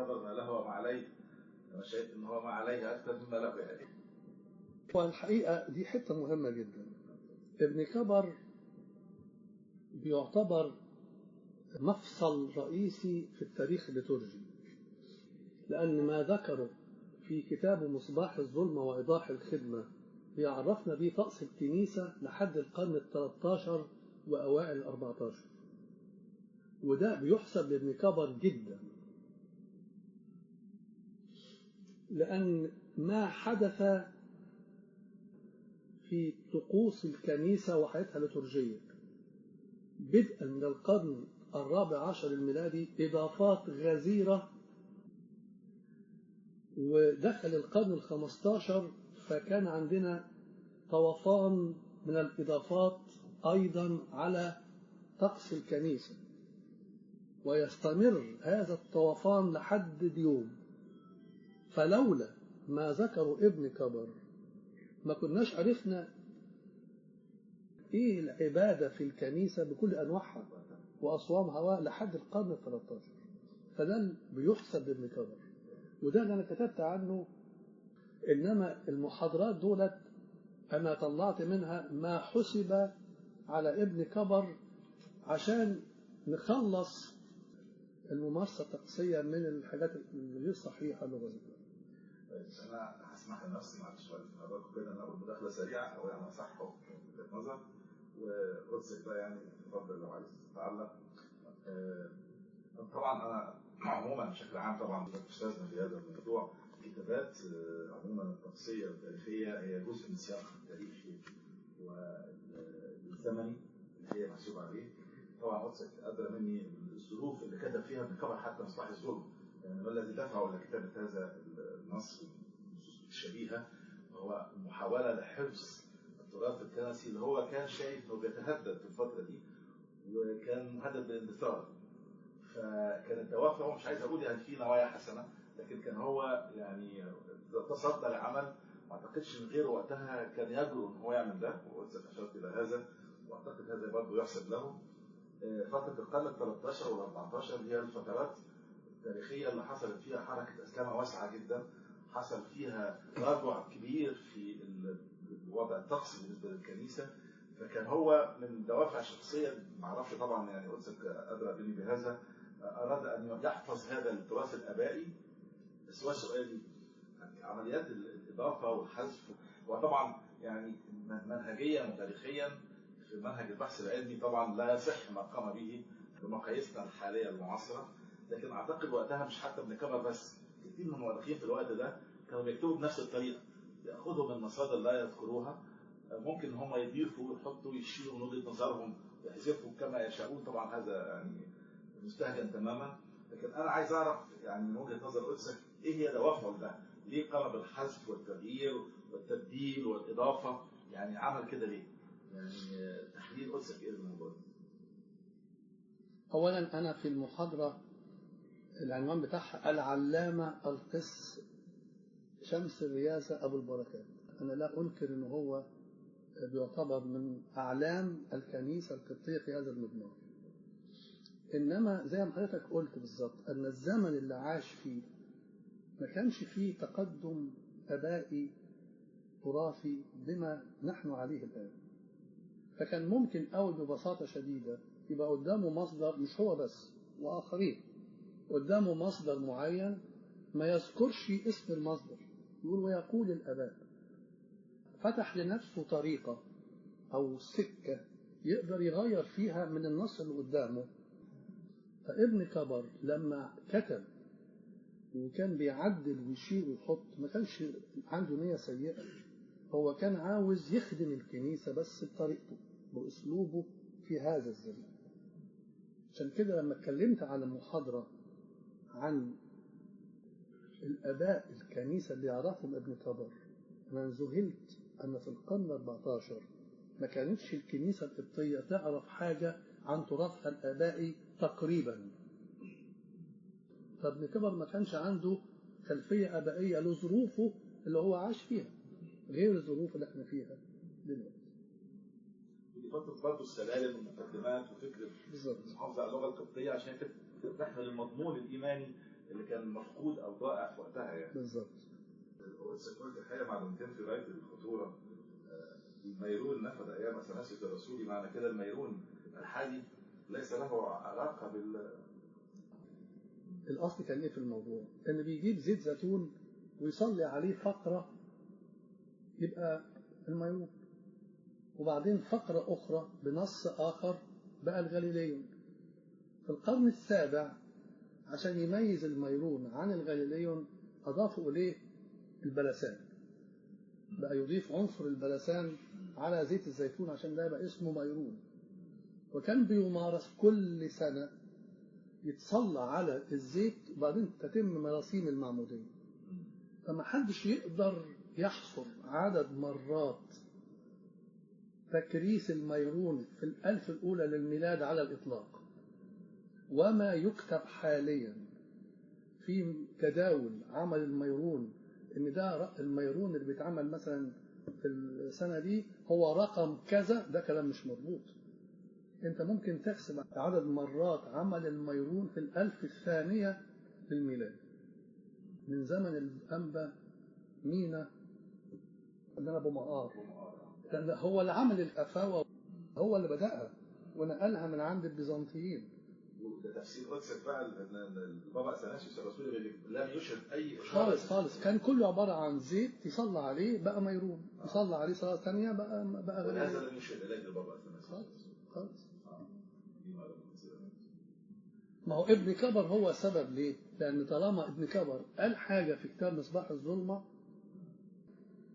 كبر ما له وما عليه. أنا شايف إن هو ما عليه أكثر مما له يعني. والحقيقة دي حتة مهمة جدا. ابن كبر بيعتبر مفصل رئيسي في التاريخ الليتورجي، لأن ما ذكره في كتابه مصباح الظلمة وإيضاح الخدمة بيعرفنا بيه طقس الكنيسة لحد القرن ال13 وأوائل ال14، وده بيحسب لابن كبر جدا، لأن ما حدث في طقوس الكنيسة وحياتها الليتورجية بدءا من القرن ال14 الميلادي إضافات غزيرة، ودخل القرن ال15 فكان عندنا طوفان من الإضافات أيضا على طقس الكنيسة، ويستمر هذا الطوفان لحد اليوم. فلولا ما ذكره ابن كبر ما كناش عرفنا إيه العبادة في الكنيسة بكل أنواعها وأصوامها لحد القرن ال13. فده بيحسب لابن كبر، وده اللي أنا كتبت عنه. إنما المحاضرات دولت أنا طلعت منها ما حسب على ابن كبر عشان نخلص الممارسة الطقسية من الحاجات الغير صحيحة لغويا. أنا هسمح لنفسي معلش شوية في حضراتكم كده ناخد مداخلة سريعة أو يعني أصح وجهة نظر، وقدسك بقى يعني تفضل لو عايز تتعلق. طبعا أنا عموما بشكل عام طبعا أستاذنا في هذا الموضوع. الكتابات عموما الطقسية والتاريخية هي جزء من سياق التاريخي والزمني اللي هي محسوب عليه. طبعا قدسك أدرى مني الظروف اللي كتب فيها ابن كبر حتى مصباح الظلم، يعني ما الذي دفعه إلى كتابة هذا النص الشبيهة هو محاولة لحفظ التراث الكنسي اللي هو كان شايف انه بيتهدد في الفترة دي وكان مهدد بالاندثار. فكان الدوافع مش عايز اقول يعني في نوايا حسنة، لكن كان هو يعني تصدى لعمل ما اعتقدش ان غيره وقتها كان يجرؤ ان هو يعمل ده، وقدسك اشرت الى هذا واعتقد هذا برضه يحسب له. فترة القرن ال13 وال14 هي الفترات التاريخية اللي حصلت فيها حركة أسلامة واسعة جدا، حصل فيها تراجع كبير في الوضع الطقسي بالنسبة للكنيسة. فكان هو من دوافع شخصية معرفش طبعا يعني قدسك أدرى مني بهذا، أراد أن يحفظ هذا التراث الآبائي. بس هو سؤالي عمليات الإضافة والحذف وطبعا يعني منهجيا وتاريخيا في منهج البحث العلمي طبعا لا يصح ما قام به بمقاييسنا الحالية المعاصرة، لكن أعتقد وقتها مش حتى ابن كبر بس، كثير من المؤرخين في الوقت ده كانوا بيكتبوا بنفس الطريقة، يأخذوا من مصادر لا يذكروها، ممكن هم يضيفوا ويحطوا يشيلوا من وجهة نظرهم يحذفوا كما يشاءون. طبعا هذا يعني مستهجن تماما، لكن أنا عايز أعرف يعني من وجهة نظر قدسك إيه هي دوافعه ده؟ ليه قام بالحذف والتغيير والتبديل والإضافة؟ يعني عمل كده ليه؟ يعني تحليل قدسك إيه الموضوع ده؟ أولا أنا في المحاضرة العنوان بتاعها العلامة القس شمس الرياسة أبو البركات. أنا لا أنكر أنه هو بيعتبر من أعلام الكنيسة القبطية في هذا المضمار، إنما زي ما حضرتك قلت بالظبط أن الزمن اللي عاش فيه ما كانش فيه تقدم آبائي تراثي بما نحن عليه الآن. فكان ممكن أول ببساطة شديدة يبقى قدامه مصدر، مش هو بس وآخرين، قدامه مصدر معين ما يذكرش اسم المصدر، يقول ويقول الآباء، فتح لنفسه طريقة أو سكة يقدر يغير فيها من النص اللي قدامه. فابن كبر لما كتب وكان بيعدل ويشيل ويحط ما كانش عنده نية سيئة، هو كان عاوز يخدم الكنيسة بس بطريقته بأسلوبه في هذا الزمان. عشان كده لما اتكلمت على محاضرة عن الآباء الكنيسة اللي يعرفهم ابن كبر أنا ذهلت أن في القرن 14 ما كانتش الكنيسة القبطية تعرف حاجة عن تراثها الآبائي تقريبا. فابن كبر ما كانش عنده خلفية آبائية لظروفه اللي هو عاش فيها غير الظروف اللي احنا فيها دلوقتي. ودي فترة برضه السلالم والمقدمات وفكرة المحافظة على اللغة القبطية عشان كده تحمل المضمون الإيماني اللي كان مفقود او ضائع في وقتها يعني. بالظبط. قلت الحقيقه معلومتين في غايه الخطوره. الميرون نفذ ايام اثناسيوس الرسولي، معنى كده الميرون الحالي ليس له علاقه الاصل كان ايه في الموضوع؟ ان بيجيب زيت زيتون ويصلي عليه فقره يبقى الميرون، وبعدين فقره اخرى بنص اخر بقى الغاليليون. في القرن السابع عشان يميز الميرون عن الغاليليون اضافوا اليه البلسان، بقى يضيف عنصر البلسان على زيت الزيتون عشان ده بقى اسمه ميرون. وكان بيمارس كل سنة يتصلى على الزيت وبعدين تتم مراسيم المعمودية. فما حدش يقدر يحصر عدد مرات تكريس الميرون في الألف الأولى للميلاد على الإطلاق. وما يكتب حاليا في جداول عمل الميرون ان ده الميرون اللي بيتعمل مثلا في السنه دي هو رقم كذا، ده كلام مش مضبوط. انت ممكن تحسب عدد مرات عمل الميرون في الألف الثانية للميلاد من زمن الأنبا مينا عندنا أبو مقار، لأن هو اللي عمل الأفاوة، هو اللي بدأها ونقلها من عند البيزنطيين. وده تفسير قدسك بقى ان البابا اثناسيوس الرسولي لم يشهد اي خالص كان كله عباره عن زيت يصلى عليه بقى ميرون، يصلى عليه صلاه ثانيه بقى غير. هذا لم يشهد اليه البابا اثناسيوس خالص. ما هو ابن كبر هو سبب ليه؟ لان طالما ابن كبر قال حاجه في كتاب مصباح الظلمه،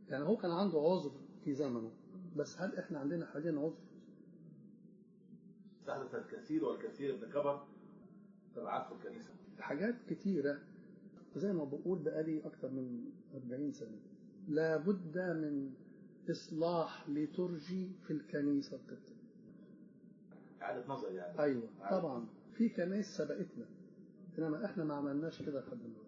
يعني هو كان عنده عذر في زمنه، بس هل احنا عندنا حاليا عذر؟ استحدث الكثير والكثير ابن كبر تبعات في الكنيسه. حاجات كتيره زي ما بقول بقالي اكثر من 40 سنه لابد من اصلاح ليتورجي في الكنيسه القبطيه. اعاده نظر يعني. ايوه طبعا في كنائس سبقتنا، انما احنا ما عملناش كده لحد دلوقتي.